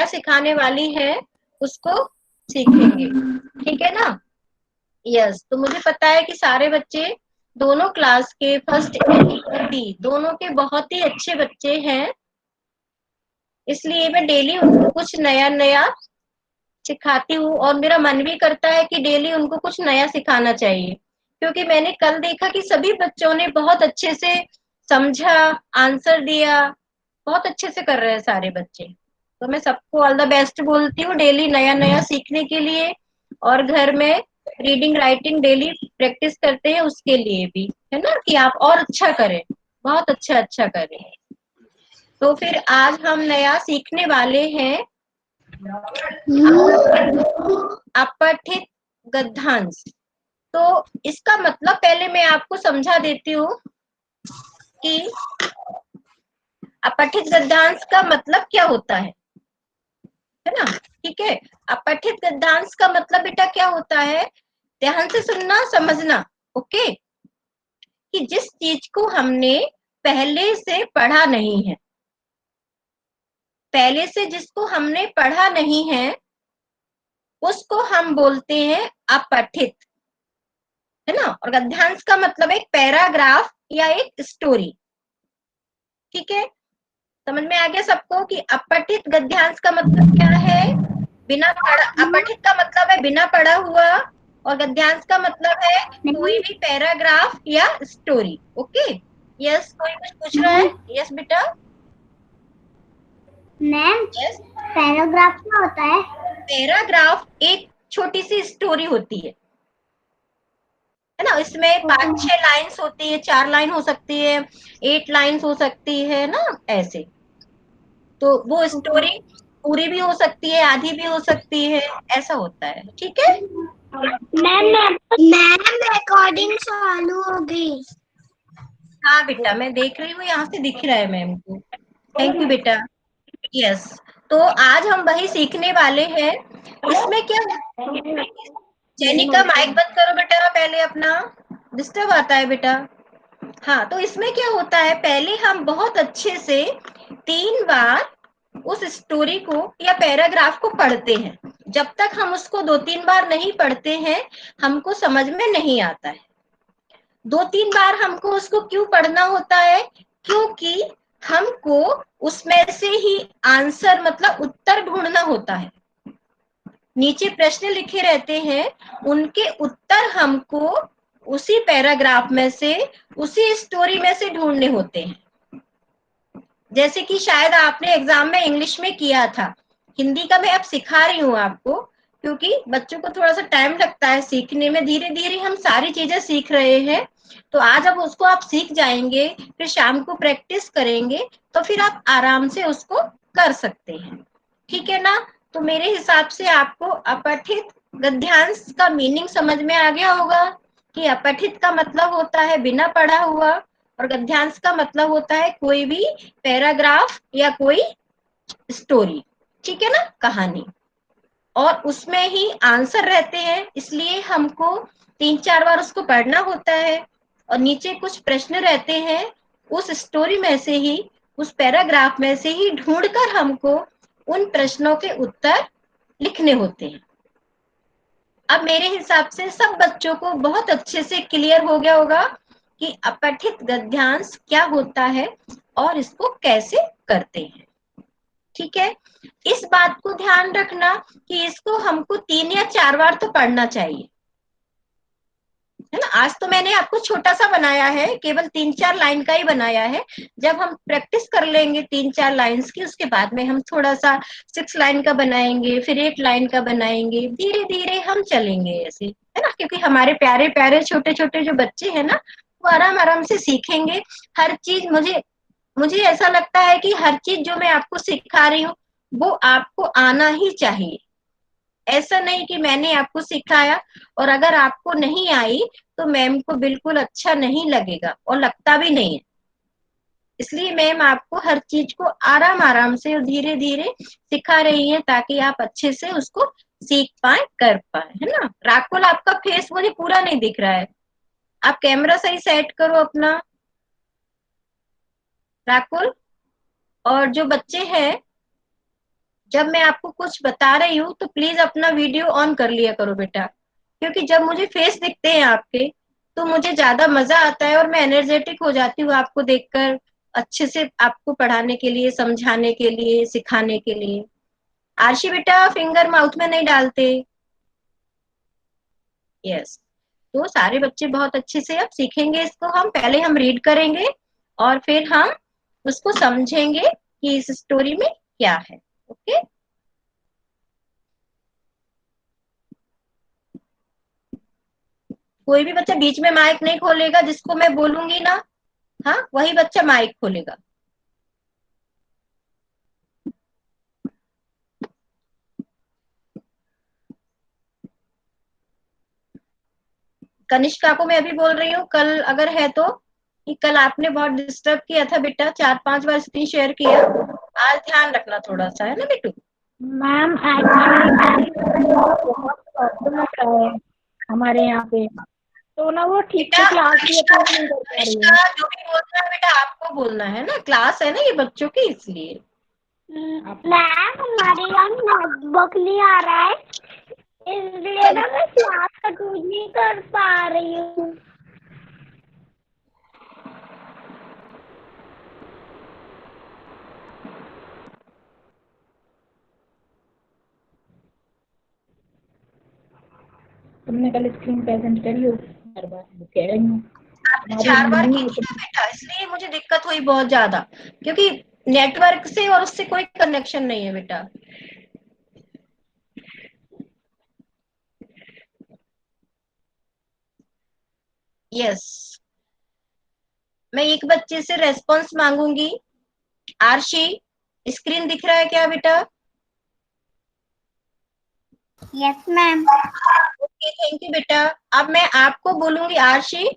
सिखाने वाली है उसको सीखेंगे, ठीक है ना। यस, तो मुझे पता है कि सारे बच्चे दोनों क्लास के फर्स्ट डी दोनों के बहुत ही अच्छे बच्चे हैं, इसलिए मैं डेली उनको कुछ नया नया सिखाती हूँ और मेरा मन भी करता है कि डेली उनको कुछ नया सिखाना चाहिए, क्योंकि मैंने कल देखा कि सभी बच्चों ने बहुत अच्छे से समझा, आंसर दिया, बहुत अच्छे से कर रहे हैं सारे बच्चे। तो मैं सबको ऑल द बेस्ट बोलती हूँ डेली नया नया सीखने के लिए, और घर में रीडिंग राइटिंग डेली प्रैक्टिस करते हैं उसके लिए भी, है ना, कि आप और अच्छा करें, बहुत अच्छा अच्छा करें। तो फिर आज हम नया सीखने वाले हैं अपठित गद्यांश। तो इसका मतलब पहले मैं आपको समझा देती हूँ कि अपठित गद्यांश का मतलब क्या होता है ना, ठीक है। अपठित गद्यांश का मतलब बेटा क्या होता है, ध्यान से सुनना समझना, ओके, कि जिस चीज को हमने पहले से पढ़ा नहीं है, पहले से जिसको हमने पढ़ा नहीं है उसको हम बोलते हैं अपठित, है ना। और गद्यांश का मतलब एक पैराग्राफ या एक स्टोरी, ठीक है। समझ में आ गया सबको कि अपठित गद्यांश का मतलब क्या है, बिना पढ़ा। अपठित का मतलब है बिना पढ़ा हुआ, और गद्यांश का मतलब है कोई भी पैराग्राफ या स्टोरी, ओके। यस, कोई कुछ पूछ रहा है? यस बेटा। मैम, यस, पैराग्राफ क्या होता है? पैराग्राफ एक छोटी सी स्टोरी होती है ना। इसमें 5-6 लाइन्स होती है, 4 लाइन हो सकती है, 8 लाइन्स हो सकती है ना, ऐसे। तो वो स्टोरी पूरी भी हो सकती है, आधी भी हो सकती है, ऐसा होता है, ठीक है। मैम रिकॉर्डिंग चालू हो गई। हाँ बेटा, मैं देख रही हूँ, यहाँ से दिख रहा है मैम को। थैंक यू बेटा। यस, तो आज हम वही सीखने वाले हैं। इसमें क्या, जेनिका माइक बंद करो बेटा पहले अपना, डिस्टर्ब आता है बेटा। हाँ, तो इसमें क्या होता है, पहले हम बहुत अच्छे से 3 बार उस स्टोरी को या पैराग्राफ को पढ़ते हैं। जब तक हम उसको 2-3 बार नहीं पढ़ते हैं हमको समझ में नहीं आता है। 2-3 बार हमको उसको क्यों पढ़ना होता है, क्योंकि हमको उसमें से ही आंसर मतलब उत्तर ढूंढना होता है। नीचे प्रश्न लिखे रहते हैं, उनके उत्तर हमको उसी पैराग्राफ में से, उसी स्टोरी में से ढूंढने होते हैं। जैसे कि शायद आपने एग्जाम में इंग्लिश में किया था, हिंदी का मैं अब सिखा रही हूँ आपको, क्योंकि बच्चों को थोड़ा सा टाइम लगता है सीखने में, धीरे धीरे हम सारी चीजें सीख रहे हैं। तो आज अब उसको आप सीख जाएंगे, फिर शाम को प्रैक्टिस करेंगे, तो फिर आप आराम से उसको कर सकते हैं, ठीक है ना। तो मेरे हिसाब से आपको अपठित गद्यांश का मीनिंग समझ में आ गया होगा, कि अपठित का मतलब होता है बिना पढ़ा हुआ, और गद्यांश का मतलब होता है कोई भी पैराग्राफ या कोई स्टोरी, ठीक है ना, कहानी। और उसमें ही आंसर रहते हैं, इसलिए हमको 3-4 बार उसको पढ़ना होता है, और नीचे कुछ प्रश्न रहते हैं, उस स्टोरी में से ही, उस पैराग्राफ में से ही ढूंढकर हमको उन प्रश्नों के उत्तर लिखने होते हैं। अब मेरे हिसाब से सब बच्चों को बहुत अच्छे से क्लियर हो गया होगा कि अपठित गद्यांश क्या होता है और इसको कैसे करते हैं, ठीक है। इस बात को ध्यान रखना कि इसको हमको 3 या 4 बार तो पढ़ना चाहिए, है ना। आज तो मैंने आपको छोटा सा बनाया है, केवल 3-4 लाइन का ही बनाया है। जब हम प्रैक्टिस कर लेंगे 3-4 लाइन्स की, उसके बाद में हम थोड़ा सा 6 लाइन का बनाएंगे, फिर 8 लाइन का बनाएंगे, धीरे धीरे हम चलेंगे ऐसे, है ना। क्योंकि हमारे प्यारे प्यारे छोटे छोटे जो बच्चे हैं ना, वो आराम आराम से सीखेंगे हर चीज। मुझे मुझे ऐसा लगता है कि हर चीज जो मैं आपको सिखा रही हूँ वो आपको आना ही चाहिए। ऐसा नहीं कि मैंने आपको सिखाया और अगर आपको नहीं आई तो मैम को बिल्कुल अच्छा नहीं लगेगा, और लगता भी नहीं है। इसलिए मैम आपको हर चीज को आराम आराम से और धीरे धीरे सिखा रही है, ताकि आप अच्छे से उसको सीख पाए, कर पाए, है ना। राकुल, आपका फेस मुझे पूरा नहीं दिख रहा है, आप कैमरा सही सेट करो अपना, राकुल। और जो बच्चे हैं जब मैं आपको कुछ बता रही हूँ तो प्लीज अपना वीडियो ऑन कर लिया करो बेटा, क्योंकि जब मुझे फेस दिखते हैं आपके तो मुझे ज्यादा मजा आता है और मैं एनर्जेटिक हो जाती हूँ आपको देखकर, अच्छे से आपको पढ़ाने के लिए, समझाने के लिए, सिखाने के लिए। आरशी बेटा फिंगर माउथ में नहीं डालते। यस। तो सारे बच्चे बहुत अच्छे से अब सीखेंगे इसको। हम पहले हम रीड करेंगे और फिर हम उसको समझेंगे कि इस स्टोरी में क्या है। ओके। कोई भी बच्चा बीच में माइक नहीं खोलेगा, जिसको मैं बोलूंगी ना, हाँ वही बच्चा माइक खोलेगा। कनिष्का को मैं अभी बोल रही हूँ, कल अगर है तो, कि कल आपने बहुत डिस्टर्ब किया था बेटा, 4-5 बार स्क्रीन शेयर किया। आज ध्यान रखना थोड़ा सा, है ना बेटू। मैम एक्चुअली बहुत प्रॉब्लम होता है हमारे यहाँ पे, तो ना वो ठीक बेटा से क्लास भी कनिष्का, अटेंड नहीं कर पा रही कनिष्का है। जो भी बोलना है बेटा आपको बोलना है ना, क्लास है ना ये बच्चों की, इसलिए। मैम हमारे यहाँ नोटबुक नहीं आ रहा है, इसलिए ना मैं क्लास अटेंड नहीं कर पा रही हूँ। तुमने कल स्क्रीन प्रेजेंट करी हो, हर बार वो कह रही हूँ आपने हमारी 4 बार नहीं की थी होती। ना बेटा, इसलिए मुझे दिक्कत हुई बहुत ज्यादा, क्योंकि नेटवर्क से और उससे कोई कनेक्शन नहीं है बेटा। यस। मैं एक बच्चे से रेस्पॉन्स मांगूंगी। आरशी, स्क्रीन दिख रहा है क्या बेटा? Yes ma'am. Okay, thank you बेटा। अब मैं आपको बोलूंगी आरशी,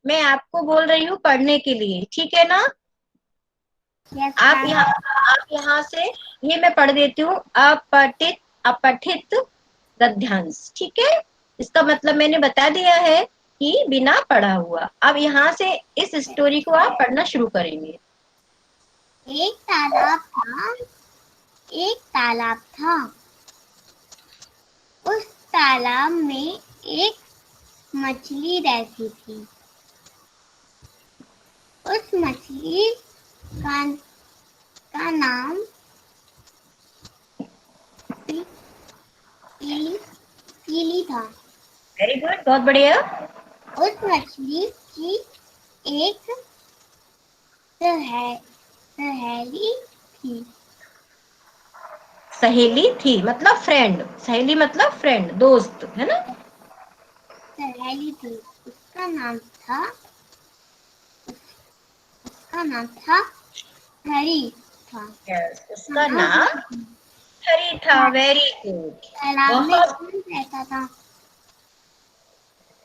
मैं आपको बोल रही हूँ पढ़ने के लिए, ठीक है ना? यस आप मैम। यहाँ आप यहाँ से, ये मैं पढ़ देती हूँ, अपठित अपठित गद्यांश, ठीक है? इसका मतलब मैंने बता दिया है कि बिना पढ़ा हुआ। अब यहाँ से इस स्टोरी को आप पढ़ना शुरू करेंगे। एक तालाब था, एक तालाब था। उस तालाब में एक मछली रहती थी। उस मछली का नाम पीली पीली था। वेरी गुड, बहुत बढ़िया। उस मछली की एक सहेली थी। सहेली थी मतलब फ्रेंड, सहेली मतलब फ्रेंड, दोस्त, है ना? सहेली थी। उसका नाम था उसका नाम था हरी था। यस, उसका नाम हरी था। Very good. तालाब में बहुत। कौन रहता था?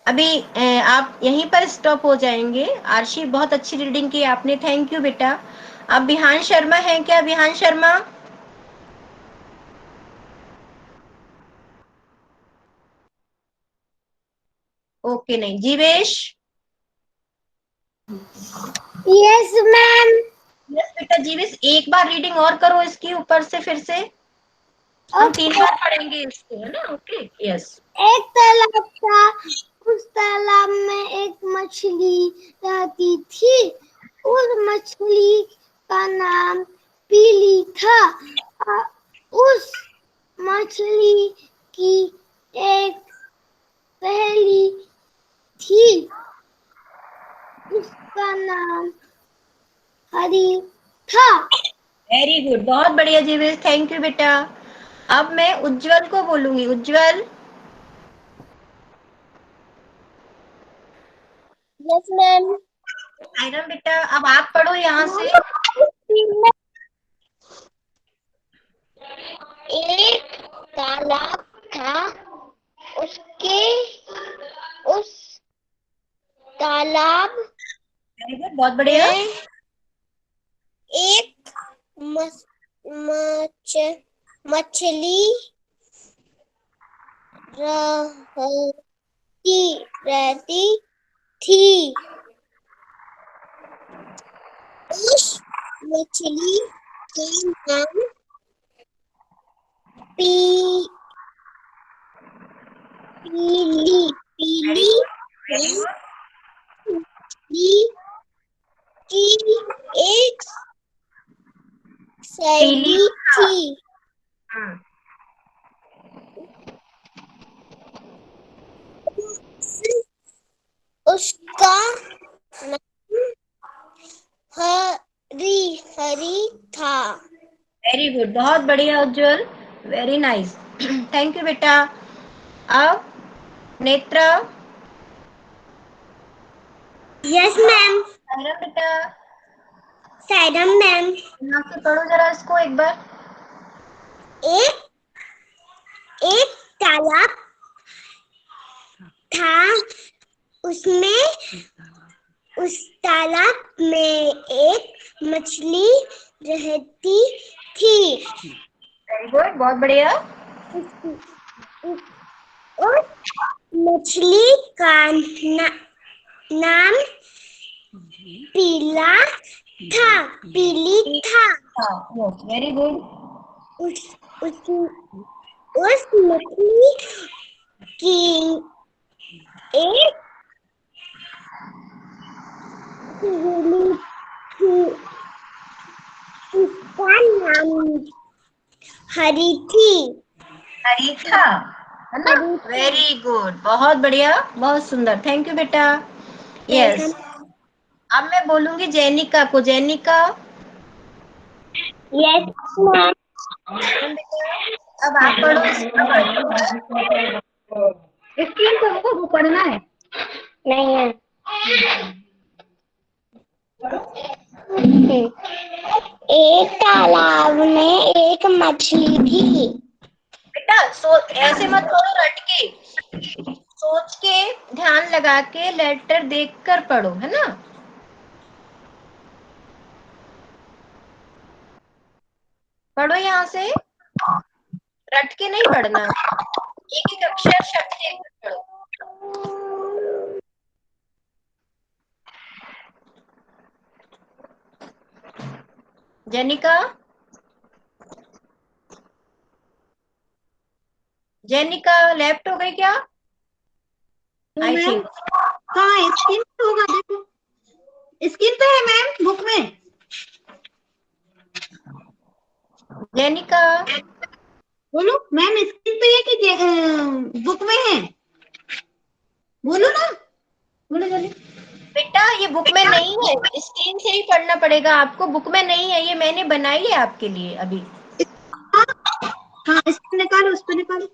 अभी आप यहीं पर स्टॉप हो जाएंगे। आरशी बहुत अच्छी रीडिंग की आपने, थैंक यू बेटा। अब विहान शर्मा है क्या? विहान शर्मा? ओके, नहीं। जीवेश? Yes ma'am. यस बेटा जीवेश, एक बार रीडिंग और करो इसकी ऊपर से, फिर से हम 3 बार पढ़ेंगे इसको, है ना? ओके। यस। एक तालाब था। उस तालाब में एक मछली रहती थी। उस मछली का नाम पीली था। उस मछली की एक सहेली थी। उसका नाम हरी था। वेरी गुड, बहुत बढ़िया जीवेश, थैंक यू बेटा। अब मैं उज्जवल को बोलूंगी। उज्जवल? Yes ma'am. आयरन बेटा, अब आप पढ़ो यहाँ से। एक तालाब था। उसके उस तालाब वेरी गुड, बहुत बढ़िया। में एक मछली रहती थी। उस मछली का नाम पीली वेरी पीली गुड, वेरी गुड। की एक पीली सहेली हाँ। थी। उसका नाम हरी हरी था। वेरी गुड, बहुत बढ़िया उज्जवल, वेरी नाइस। थैंक यू बेटा। अब नेत्रा। Yes ma'am. सायरा बेटा, सायरम मैम। यहाँ से पढ़ो जरा इसको एक बार। एक एक तालाब था, उसमें उस तालाब में एक मछली रहती थी। वेरी गुड, बहुत बढ़िया। उस मछली का नाम पीली था। Yes, very good. उस मछली की एक सहेली थी, उसका नाम हरी थी। हरी था, है ना? वेरी गुड, बहुत बढ़िया, बहुत सुंदर, थैंक यू बेटा। यस, अब मैं बोलूंगी जैनिका को। जैनिका। Yes ma'am. अब आप पढ़ो इसका। स्क्रीन पे हमको पढ़ना है। नहीं है। एक तालाब में एक मछली थी। बेटा ऐसे मत पढ़ो, रट के, सोच के, ध्यान लगा के, लेटर देख कर पढ़ो, है ना? पढ़ो यहाँ से, रट के नहीं पढ़ना, एक एक अक्षर शब्द देख कर पढ़ो। जेनिका। जेनिका लेफ्ट हो गई क्या? I think. हाँ, स्क्रीन पे होगा, देखो स्क्रीन पे है मैम, बुक में। जेनिका। बोलो मैम, स्क्रीन पे है कि बुक में है? बोलो ना, बोलो जल्दी। बेटा ये बुक में नहीं है, स्क्रीन से ही पढ़ना पड़ेगा आपको, बुक में नहीं है, ये मैंने बनाई है आपके लिए अभी। हाँ, स्क्रीन निकालो, उस पर निकालो।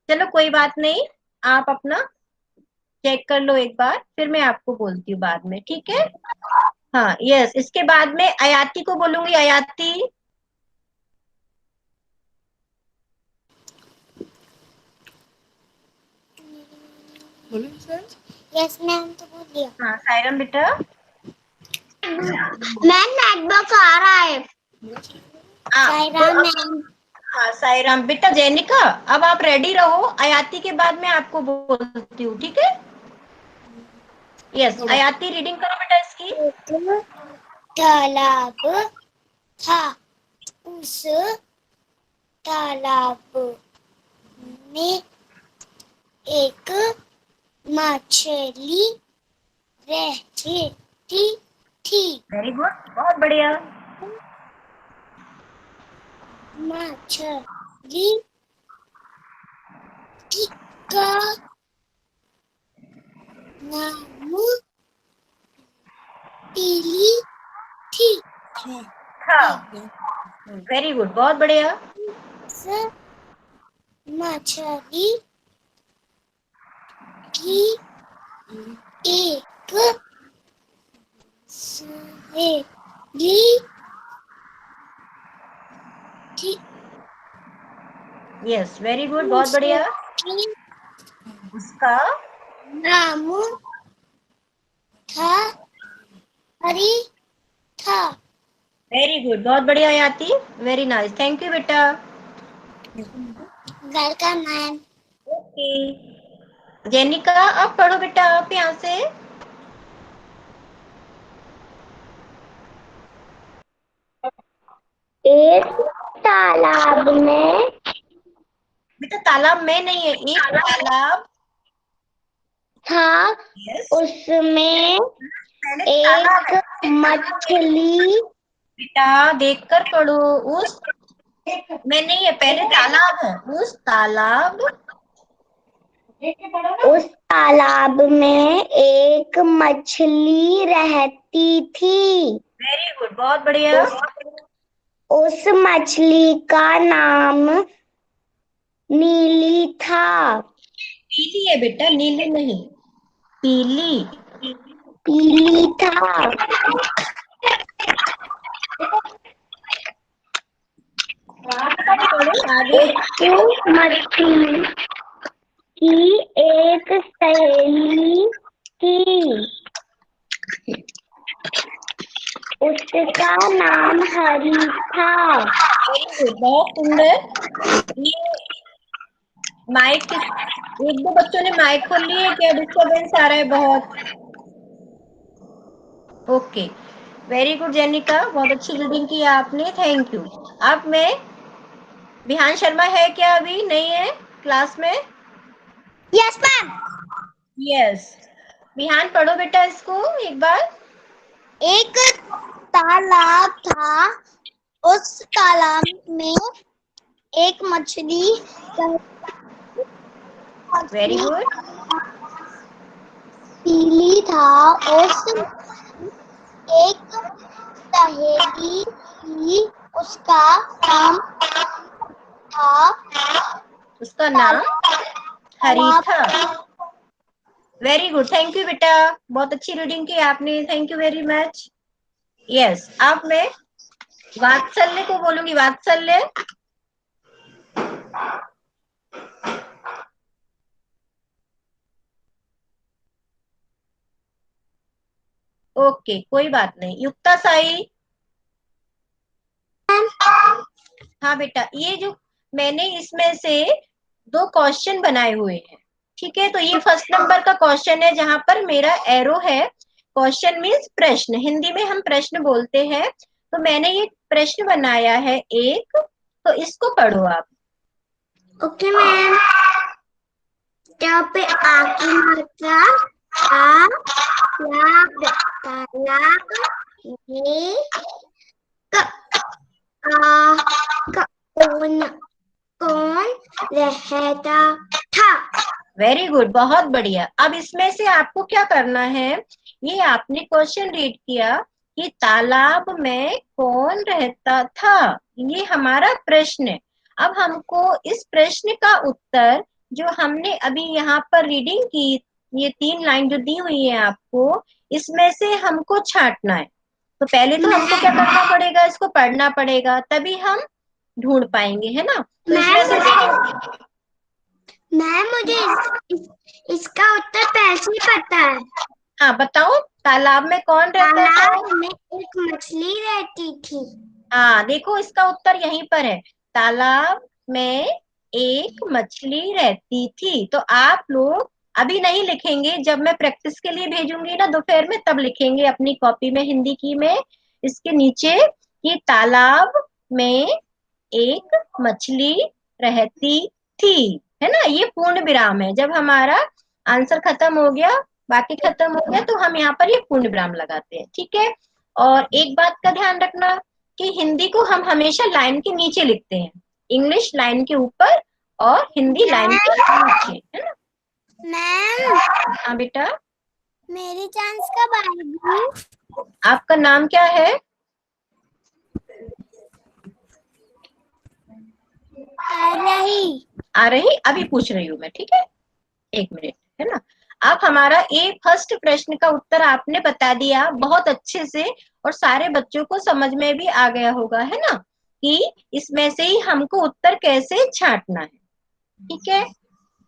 चलो कोई बात नहीं, आप अपना चेक कर लो एक बार, फिर मैं आपको बोलती हूँ बाद में, ठीक है? हाँ यस, इसके बाद में अयाती को बोलूंगी। अयाती। यस मैम, तो बोल दिया। हाँ सायरम बेटा। मैम नेटवर्क आ रहा है। सायरा मैम। हाँ सायराम बेटा। जेनिका, अब आप रेडी रहो, अयाती के बाद मैं आपको बोलती हूँ, ठीक है? यस, अयाती रीडिंग करो बेटा इसकी। एक तालाब था, उस तालाब में एक मछली रहती थी। वेरी गुड, बहुत बढ़िया। मछली का नाम पीली थी। हाँ, वेरी गुड, बहुत बढ़िया। मछली की एक सहेली थी। यस, वेरी गुड, बहुत बढ़िया। उसका नाम था हरी था। वेरी गुड, बहुत बढ़िया Ayati, very nice, thank you बेटा। Welcome ma'am. ओके, जेनिका अब पढ़ो बेटा, आप यहाँ से। एक तालाब में बेटा तालाब में नहीं है, एक तालाब था, यस, उसमें पहले तालाब एक है मछली, बेटा, देखकर पढ़ो। उस में नहीं है, पहले तालाब है, उस तालाब उस तालाब में एक मछली रहती थी। वेरी गुड, बहुत बढ़िया। उस मछली का नाम नीली था। पीली है बेटा, नीली नहीं, पीली। पीली था। पढ़ो आगे। उस मछली की एक सहेली थी, उसका नाम हरी था। वेरी गुड, बहुत सुंदर। ये माइक, एक दो बच्चों ने माइक खोल ली है क्या? डिस्टरबेंस आ रहा है बहुत। ओके, वेरी गुड जेनिका, बहुत अच्छी रीडिंग की आपने, थैंक यू। अब मैं, विहान शर्मा है क्या? अभी नहीं है क्लास में? Yes ma'am. यस, विहान पढ़ो बेटा इसको एक बार। एक तालाब था, उस तालाब में एक मछली वेरी गुड। पीली था। उस एक सहेली थी, उसका नाम था उसका नाम हरी तालाब। था। वेरी गुड, थैंक यू बेटा, बहुत अच्छी रीडिंग की आपने, thank you very much. Yes, अब मैं वात्सल्य को बोलूंगी, वात्सल्य। ओके, कोई बात नहीं। युक्ता साई। हाँ बेटा, ये जो मैंने इसमें से दो क्वेश्चन बनाए हुए हैं, ठीक है? तो ये फर्स्ट नंबर का क्वेश्चन है जहां पर मेरा एरो है। क्वेश्चन मीन्स प्रश्न, हिंदी में हम प्रश्न बोलते हैं। तो मैंने ये प्रश्न बनाया है एक, तो इसको पढ़ो आप। Okay ma'am. क्या पे आकी मात्रा आ तालाब, तालाब में क आ क कौन कौन रहता था। वेरी गुड, बहुत बढ़िया। अब इसमें से आपको क्या करना है, ये आपने क्वेश्चन रीड किया कि तालाब में कौन रहता था, ये हमारा प्रश्न है। अब हमको इस प्रश्न का उत्तर, जो हमने अभी यहाँ पर रीडिंग की, ये 3 लाइन जो दी हुई है आपको, इसमें से हमको छांटना है। तो पहले तो हमको क्या करना पड़ेगा, इसको पढ़ना पड़ेगा, तभी हम ढूंढ पाएंगे, है ना? तो इसमें से मैम मुझे इसका उत्तर पहले ही पता है। हाँ बताओ, तालाब में कौन रहता था? तालाब में एक मछली रहती थी। हाँ देखो, इसका उत्तर यहीं पर है, तालाब में एक मछली रहती थी। तो आप लोग अभी नहीं लिखेंगे, जब मैं प्रैक्टिस के लिए भेजूंगी ना दोपहर में, तब लिखेंगे अपनी कॉपी में, हिंदी की में, इसके नीचे कि तालाब में एक मछली रहती थी, है ना? ये पूर्ण विराम है। जब हमारा आंसर खत्म हो गया, बाकी खत्म हो गया, तो हम यहाँ पर ये पूर्ण विराम लगाते हैं, ठीक है? और एक बात का ध्यान रखना कि हिंदी को हम हमेशा लाइन के नीचे लिखते हैं, इंग्लिश लाइन के ऊपर और हिंदी लाइन के नीचे, है ना? मैम हाँ बेटा, मेरी चांस कब आएगी? आपका नाम क्या है? आ रही, अभी पूछ रही हूँ मैं, ठीक है? एक मिनट, है ना? आप हमारा ये फर्स्ट प्रश्न का उत्तर आपने बता दिया बहुत अच्छे से, और सारे बच्चों को समझ में भी आ गया होगा, है ना, कि इसमें से ही हमको उत्तर कैसे छांटना है, ठीक है?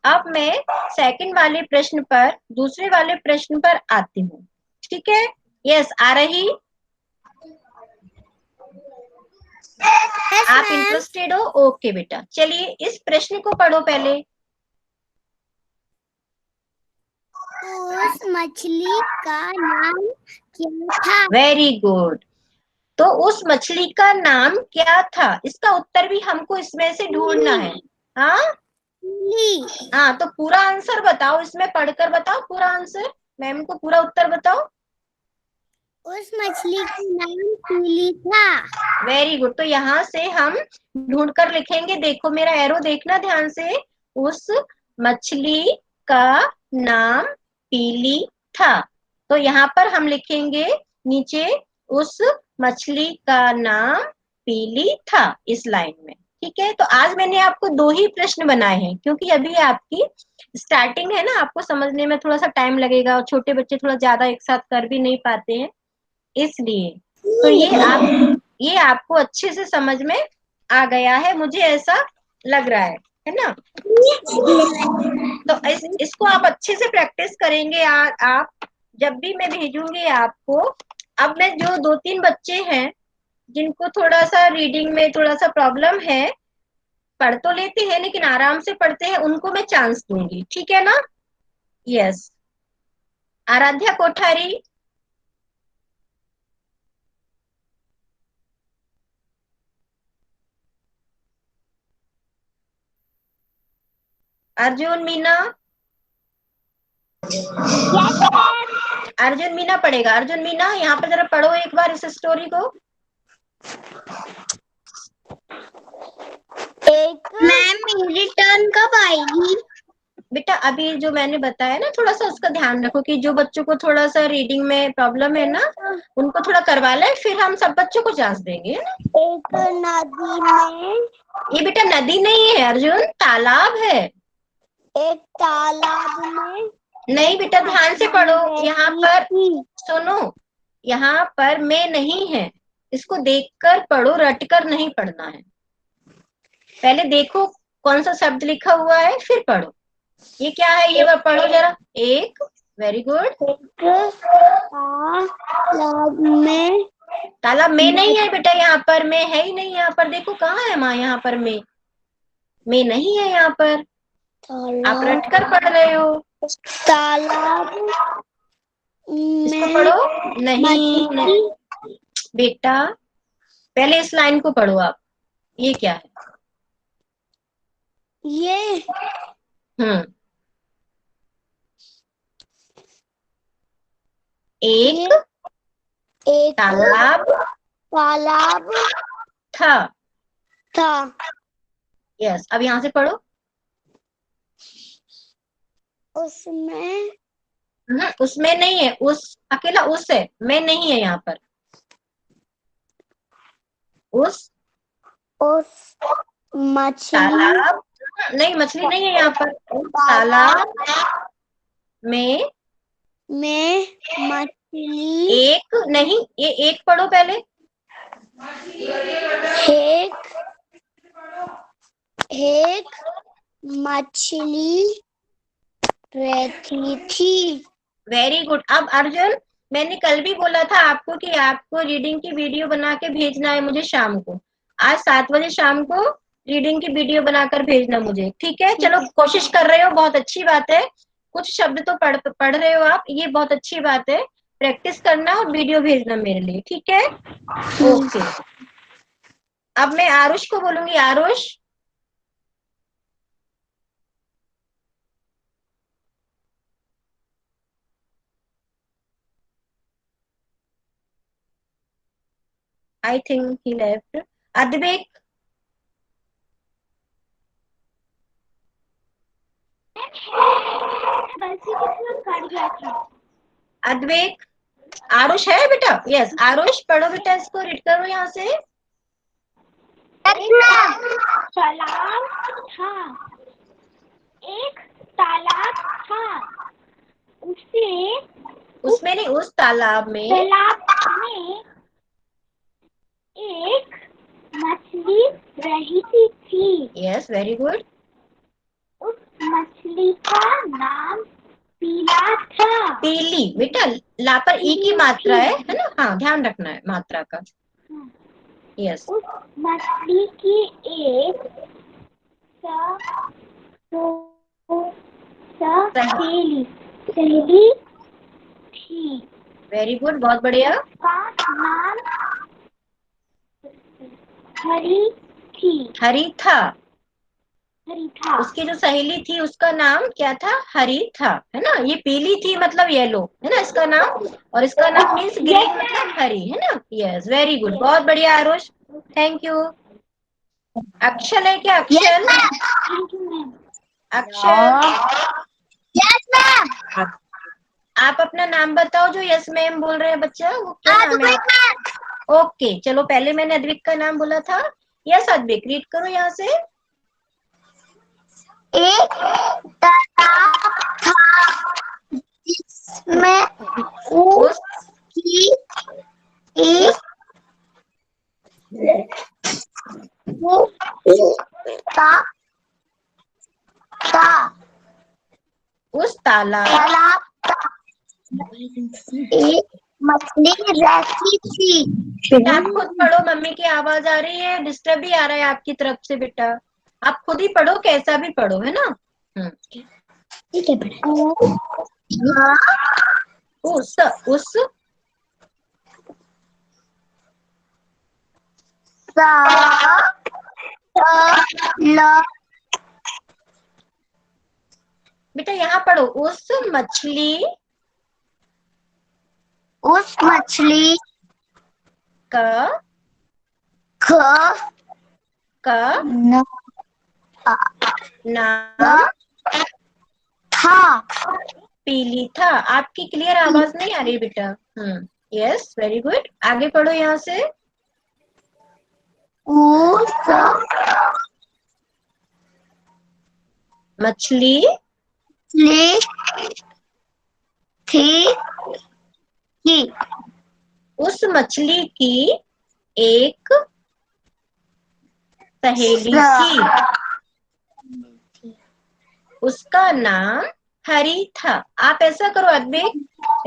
अब मैं सेकंड वाले प्रश्न पर, दूसरे वाले प्रश्न पर आती हूँ, ठीक है? यस, आ रही? आप इंटरेस्टेड हो? ओके बेटा, चलिए इस प्रश्न को पढ़ो पहले। उस मछली का नाम क्या था? Very good. तो उस मछली का नाम क्या था, इसका उत्तर भी हमको इसमें से ढूंढना है। हाँ हाँ, तो पूरा आंसर बताओ, इसमें पढ़कर बताओ पूरा आंसर, मैम को पूरा उत्तर बताओ। उस मछली का नाम पीली था। Very good. तो यहाँ से हम ढूंढ कर लिखेंगे, देखो मेरा एरो देखना ध्यान से। उस मछली का नाम पीली था। तो यहाँ पर हम लिखेंगे नीचे, उस मछली का नाम पीली था, इस लाइन में। ठीक है, तो आज मैंने आपको 2 ही प्रश्न बनाए हैं, क्योंकि अभी आपकी स्टार्टिंग है ना, आपको समझने में थोड़ा सा टाइम लगेगा, और छोटे बच्चे थोड़ा ज्यादा एक साथ कर भी नहीं पाते हैं, इसलिए। तो ये आपको अच्छे से समझ में आ गया है, मुझे ऐसा लग रहा है ना। तो इसको आप अच्छे से प्रैक्टिस करेंगे। आप जब भी मैं भेजूंगी आपको, अब मैं जो 2-3 बच्चे हैं जिनको थोड़ा सा रीडिंग में थोड़ा सा प्रॉब्लम है, पढ़ तो लेते हैं लेकिन आराम से पढ़ते हैं, उनको मैं चांस दूंगी, ठीक है ना। यस, आराध्या कोठारी, अर्जुन मीना, अर्जुन मीना पढ़ेगा। अर्जुन मीना, यहाँ पर जरा पढ़ो एक बार इस स्टोरी को। मैम मेरी टर्न कब आएगी? बेटा अभी जो मैंने बताया ना, थोड़ा सा उसका ध्यान रखो कि जो बच्चों को थोड़ा सा रीडिंग में प्रॉब्लम है ना, उनको थोड़ा करवा लें, फिर हम सब बच्चों को चांस देंगे, है ना। एक नदी में, ये बेटा नदी नहीं है अर्जुन, तालाब है। एक तालाब में नहीं एक बेटा, ध्यान से पढ़ो, यहाँ रहती पर थी। सुनो, यहाँ पर मैं नहीं है, इसको देखकर पढ़ो, रटकर नहीं पढ़ना है। पहले देखो कौन सा शब्द लिखा हुआ है, फिर पढ़ो। ये क्या है, ये पढ़ो जरा। एक, वेरी गुड। एक तालाब में, तालाब में नहीं है बेटा, यहाँ पर में है ही नहीं, यहाँ पर देखो कहाँ है माँ, यहाँ पर में नहीं है यहाँ पर, आप रट कर पढ़ रहे हो। तालाब इसको में पढ़ो, नहीं बेटा, पहले इस लाइन को पढ़ो आप, ये क्या है। ये एक एक तालाब तालाब था। था। यस, अब यहाँ से पढ़ो। उसमें, उसमें नहीं है, उस अकेला उस है, में नहीं है यहाँ पर। उस मछली, तालाब, नहीं मछली नहीं है यहाँ पर, उस तालाब में मछली, एक नहीं, ये एक पढ़ो पहले। एक मछली रहती थी। Very good. अब अर्जुन, मैंने कल भी बोला था आपको कि आपको रीडिंग की वीडियो बना के भेजना है मुझे शाम को, आज 7 बजे शाम को रीडिंग की वीडियो बनाकर भेजना मुझे, ठीक है। चलो कोशिश कर रहे हो, बहुत अच्छी बात है, कुछ शब्द तो पढ़ रहे हो आप, ये बहुत अच्छी बात है। प्रैक्टिस करना और वीडियो भेजना मेरे लिए, ठीक है। ओके, अब मैं आरुष को बोलूंगी। Aarush, I think he left. Advik, Advik, Aarush है बेटा। यस आरुष, पढ़ो बेटा, इसको रीड करो यहाँ से। तालाब था, एक तालाब था, उसमें नहीं, उस तालाब में एक मछली रहती थी। Yes, very good. उस मछली का नाम पीला था। पीली बेटा, ला पर ई की मात्रा है ना, हाँ ध्यान रखना है मात्रा का। यस, उस मछली की एक सहेली वेरी गुड, बहुत बढ़िया। उसका नाम हरी थी। हरी था। हरी था। उसकी जो सहेली थी उसका नाम क्या था? हरी था, है ना। ये पीली थी मतलब येलो, है ना इसका नाम। और इसका नाम मीन्स ग्रीन मतलब हरी, है ना। यस, वेरी गुड, बहुत बढ़िया आरुष, थैंक यू। अक्षल है क्या? अक्षल, अक्षल, यस मैम। आप अपना नाम बताओ। जो यस मैम बोल रहे हैं बच्चा, वो क्या नाम है आप? ओके, चलो, पहले मैंने अद्विक का नाम बोला था। यस अद्विक, रीड करो यहाँ से। एक तालाब था जिसमें उस उसकी एक उस वो था था उस तालाब तालाब एक मछली रहती थी। बेटा आप खुद पढ़ो, मम्मी की आवाज आ रही है, डिस्टर्ब भी आ रहा है आपकी तरफ से। बेटा आप खुद ही पढ़ो, कैसा भी पढ़ो, है ना। ठीक है बेटा। उस बेटा यहाँ पढ़ो। उस मछली का का का नाम था। पीली था। आपकी क्लियर आवाज नहीं आ रही बेटा। यस, वेरी गुड, आगे पढ़ो यहाँ से। उस मछली मछली थी कि उस मछली की एक सहेली थी, उसका नाम हरी था। आप ऐसा करो अद्विक,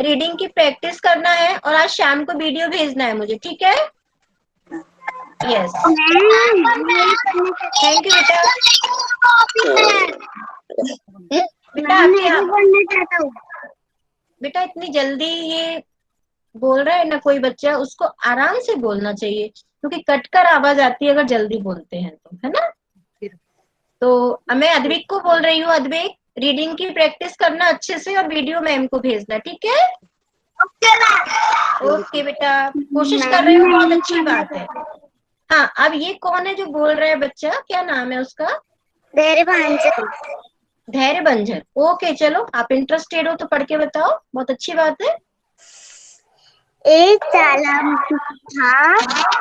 रीडिंग की प्रैक्टिस करना है और आज शाम को वीडियो भेजना है मुझे, ठीक है। यस, थैंक यू बेटा। बेटा आपकी बोलना चाहता हूँ। बेटा इतनी जल्दी ये बोल रहा है ना कोई बच्चा, उसको आराम से बोलना चाहिए, क्योंकि कट कर आवाज आती है अगर जल्दी बोलते हैं तो, है ना। तो मैं अद्विक को बोल रही हूँ, अद्विक रीडिंग की प्रैक्टिस करना अच्छे से और वीडियो मैम को भेजना, ठीक है। ओके बेटा, कोशिश कर रहे हो, बहुत अच्छी बात है। हाँ, अब ये कौन है जो बोल रहा है बच्चा, क्या नाम है उसका? धैर्य बंजर। ओके, चलो आप इंटरेस्टेड हो तो पढ़ के बताओ, बहुत अच्छी बात है। एक तालाब था।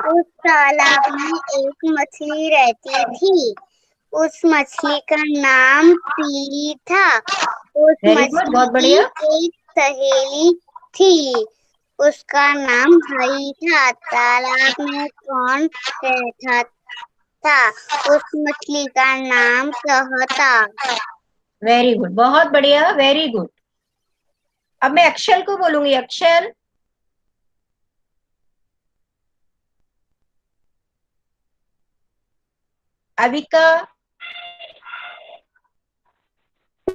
उस तालाब में एक मछली रहती थी। उस मछली का नाम पीली था। उस वेरी गुड, मछली बहुत की बढ़िया। एक सहेली थी, उसका नाम हरी था। तालाब में कौन रहता था? उस मछली का नाम क्या था? वेरी गुड, बहुत बढ़िया, वेरी गुड। अब मैं अक्षर को बोलूंगी। Akshar, Avika,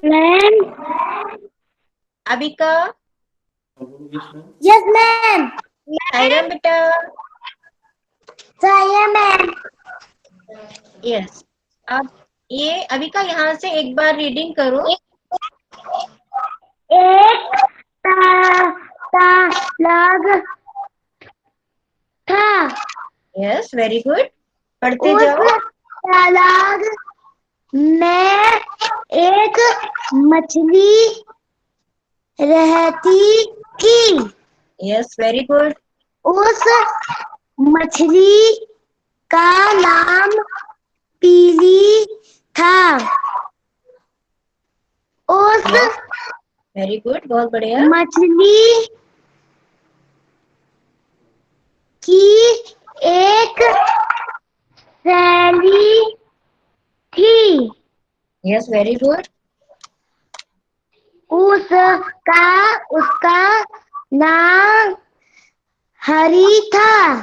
ma'am. Avika, yes ma'am. Sairam बेटा। सही मैम। यस, अब ये अविका यहाँ से एक बार रीडिंग करो। एक तालाब था। यस, वेरी गुड, पढ़ते उस जाओ। तालाब में एक मछली रहती थी। Yes, very good. उस मछली का नाम पीली था। उस वेरी गुड, बहुत बढ़िया। मछली की एक सहेली थी। Yes, very good. उसका नाम हरी था।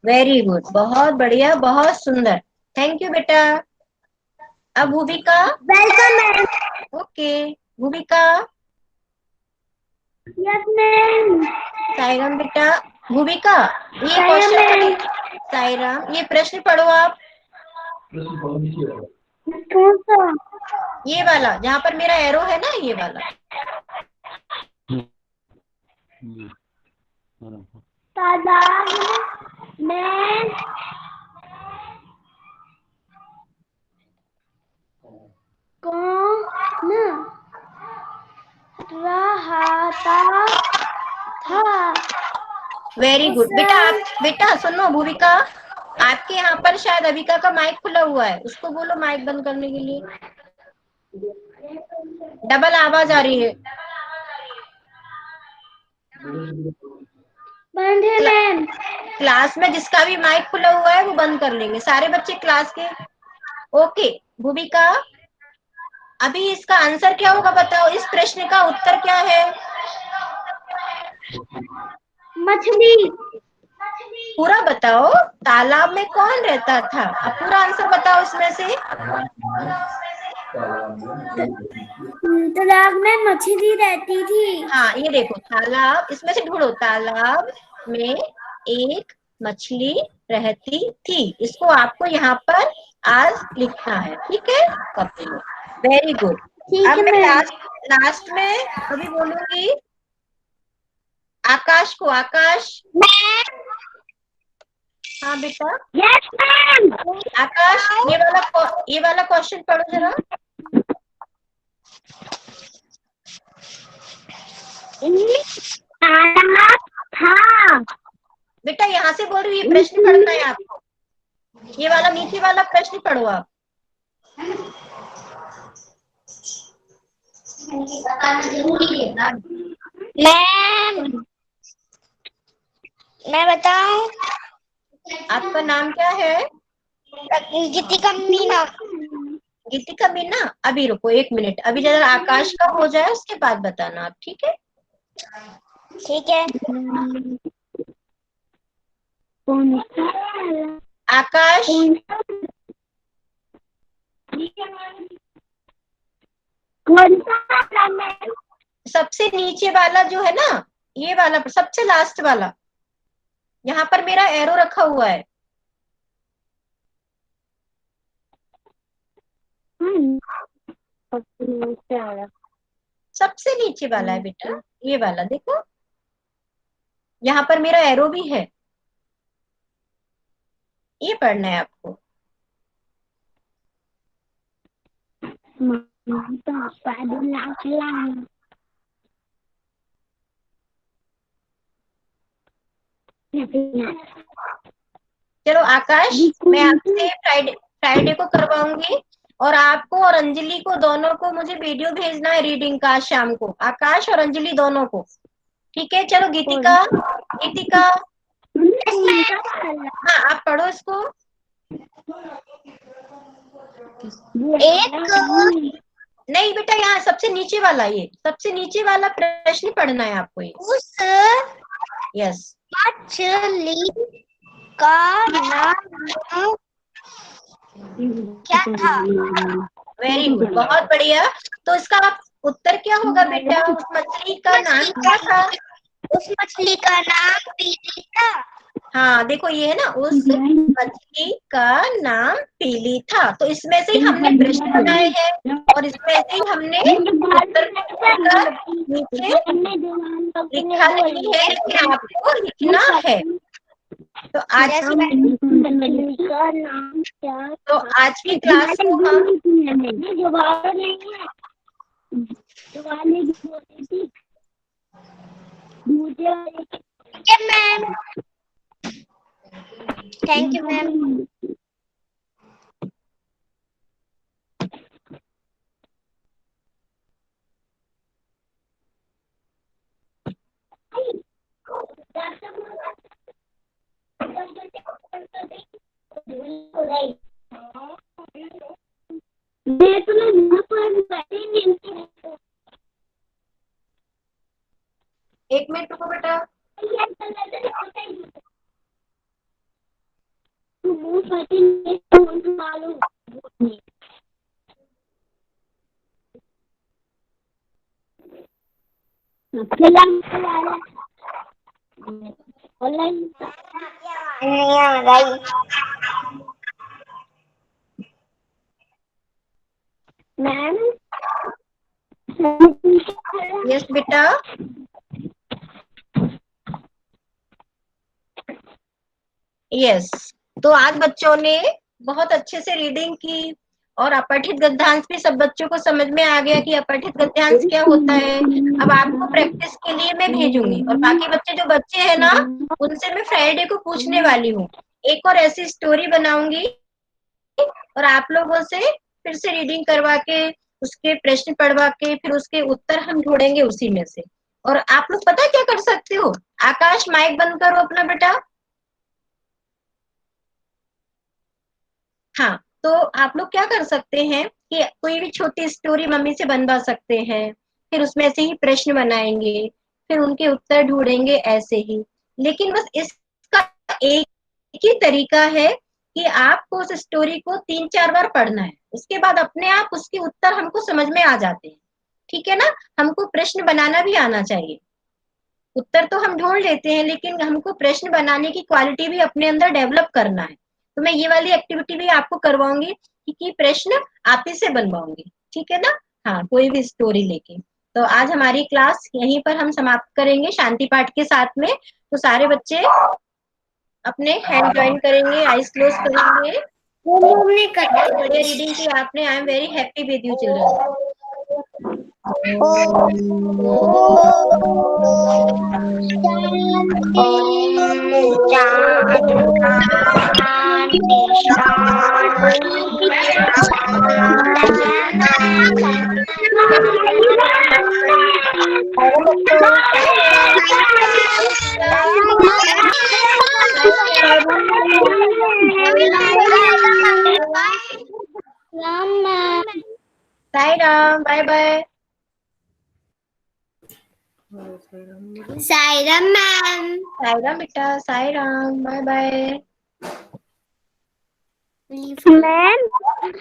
वेरी गुड, बहुत बढ़िया, बहुत सुंदर, थैंक यू बेटा। अब Bhumika. Welcome ma'am. Okay, Bhumika. Yes ma'am. Sairam बेटा। भूमिका, ये क्वेश्चन, साईराम ये प्रश्न पढ़ो आप। कौन सा? ये वाला जहाँ पर मेरा एरो है ना, ये वाला। तालाब में कौन रहा था? वेरी गुड बेटा। आप बेटा सुनो, भूमिका आपके यहाँ पर शायद अभिका का माइक खुला हुआ है, उसको बोलो माइक बंद करने के लिए, डबल आवाज आ रही है। बंद है मैम। क्लास में जिसका भी माइक खुला हुआ है वो बंद कर लेंगे, सारे बच्चे क्लास के। ओके भूमिका, अभी इसका आंसर क्या होगा बताओ, इस प्रश्न का उत्तर क्या है? मछली। पूरा बताओ, तालाब में कौन रहता था? अब पूरा आंसर बताओ इसमें से। तालाब में मछली रहती थी। हाँ ये देखो, तालाब, इसमें से ढूंढो, तालाब में एक मछली रहती थी। इसको आपको यहाँ पर आज लिखना है, ठीक है? कॉपी में। Very good. ठीक अब है मैं मैम। लास्ट में अभी बोलूंगी आकाश को। आकाश, हाँ बेटा। Yes ma'am. आकाश, ये वाला क्वेश्चन पढ़ो जरा। तालाब था। बेटा यहाँ से बोल रही हूँ, ये प्रश्न पढ़ना है आपको। ये वाला नीचे वाला प्रश्न पढ़ो आप। मैम मैं बताऊं? आपका नाम क्या है? गीतिका मीना। गीतिका मीना। अभी रुको 1 मिनट, अभी जरा आकाश का हो जाए उसके बाद बताना आप, ठीक है? ठीक है। आकाश, सबसे नीचे वाला जो है ना, ये वाला सबसे लास्ट वाला, यहाँ पर मेरा एरो रखा हुआ है। सबसे नीचे वाला है बेटा, ये वाला देखो, यहाँ पर मेरा एरो भी है। ये पढ़ना है आपको। चलो आकाश, मैं आपसे फ्राइडे फ्राइडे को करवाऊंगी, और आपको और अंजलि को दोनों को मुझे वीडियो भेजना है रीडिंग का आज शाम को, आकाश और अंजलि दोनों को, ठीक है? चलो गीतिका, गीतिका, हाँ आप पढ़ो इसको। एक नहीं बेटा, यहाँ सबसे नीचे वाला, ये सबसे नीचे वाला प्रश्न पढ़ना है आपको ये। उस यस, मछली का नाम क्या था? वेरी गुड, बहुत बढ़िया। तो इसका उत्तर क्या होगा बेटा? उस मछली का नाम क्या था? उस मछली का नाम पीली था। हाँ देखो, ये है ना, उस मछली का नाम पीली था। तो इसमें से ही हमने प्रश्न बनाए हैं, और इसमें से ही हमने उत्तर लिखकर नीचे लिखा नहीं है, लेकिन आपको लिखना है। तो आज की क्लास को हम मैम। Thank you ma'am. एक मिनट रुको बेटा। ऑनलाइन नहीं आ रही। मैम। यस बेटा। यस, तो आज बच्चों ने बहुत अच्छे से रीडिंग की और अपठित गद्यांश भी सब बच्चों को समझ में आ गया कि अपठित गद्यांश क्या होता है। अब आपको प्रैक्टिस के लिए मैं भेजूंगी और बाकी जो बच्चे हैं ना, उनसे मैं फ्राइडे को पूछने वाली हूँ। एक और ऐसी स्टोरी बनाऊंगी और आप लोगों से फिर से रीडिंग करवा के, उसके प्रश्न पढ़वा के, फिर उसके उत्तर हम ढूंढेंगे उसी में से। और आप लोग पता क्या कर सकते हो? आकाश, माइक बंद करो अपना बेटा। हाँ, तो आप लोग क्या कर सकते हैं कि कोई भी छोटी स्टोरी मम्मी से बनवा सकते हैं, फिर उसमें से ही प्रश्न बनाएंगे, फिर उनके उत्तर ढूंढेंगे ऐसे ही। लेकिन बस इसका एक ही तरीका है कि आपको उस स्टोरी को 3-4 बार पढ़ना है, उसके बाद अपने आप उसके उत्तर हमको समझ में आ जाते हैं। ठीक है ना? हमको प्रश्न बनाना भी आना चाहिए। उत्तर तो हम ढूंढ लेते हैं, लेकिन हमको प्रश्न बनाने की क्वालिटी भी अपने अंदर डेवलप करना है। तो मैं ये वाली एक्टिविटी भी आपको करवाऊंगी कि प्रश्न आप ही से बनवाऊंगी। ठीक है ना? हाँ, कोई भी स्टोरी लेके। तो आज हमारी क्लास यहीं पर हम समाप्त करेंगे शांति पाठ के साथ में। तो सारे बच्चे अपने हैंड ज्वाइन करेंगे, आईज क्लोज करेंगे। नहीं कर। बहुत बढ़िया रीडिंग की आपने। I am very happy with you children. Sai Ram, bye bye. Sairam ma'am. Sai Ram बेटा, Sai Ram, bye bye. Ma'am